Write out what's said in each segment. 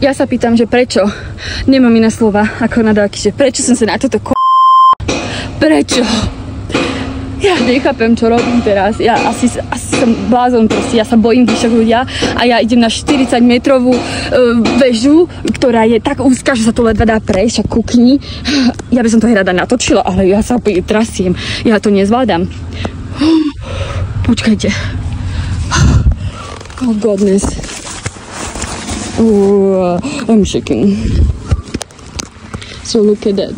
Ja sa pýtam, že prečo? Nemám iné slova ako nadávky, že prečo som sa na toto Prečo? Ja nechápem, čo robím teraz. Ja asi som blázon proste. Ja sa bojím vyšších ľudia a ja idem na 40-metrovú väžu, ktorá je tak úzka, že sa to ledva dá prejsť a kukni. Ja by som to rada natočila, ale ja sa trasiem. Ja to nezvládam. Počkajte. Oh goodness. I'm shaking. So look at that.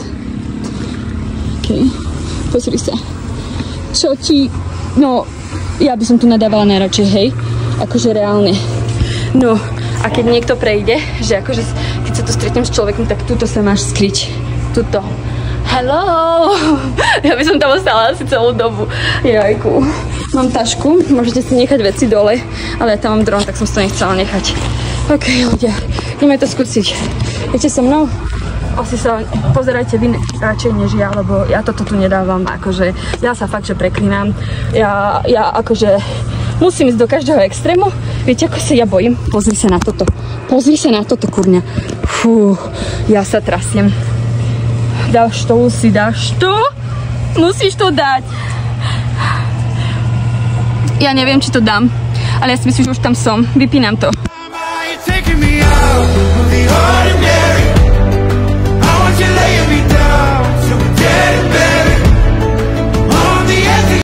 Okay. Pozri sa. Čo ti... No, ja by som tu nadávala najradšej, hej? Akože reálne. No, a keď niekto prejde, že akože keď sa tu stretnem s človekom, tak tuto sa máš skryť. Tuto. Hello! Ja by som tam ostala asi celú dobu. Jajku. Mám tašku, môžete si nechať veci dole, ale ja tam mám dron, tak som si to nechcela nechať. OK, ľudia, ideme to skúsiť. Viete so mnou? Asi sa pozerajte vy radšej než ja, lebo ja toto tu nedávam, akože ja sa fakt, že preklinám. Ja akože musím ísť do každého extrému. Viete, ako sa ja bojím? Pozri sa na toto. Pozri sa na toto, kurňa. Fú, ja sa trasiem. Dáš to, Lucy, dáš to? Musíš to dať. Ja neviem, či to dám, ale ja si myslím, že už tam som. Vypínam to.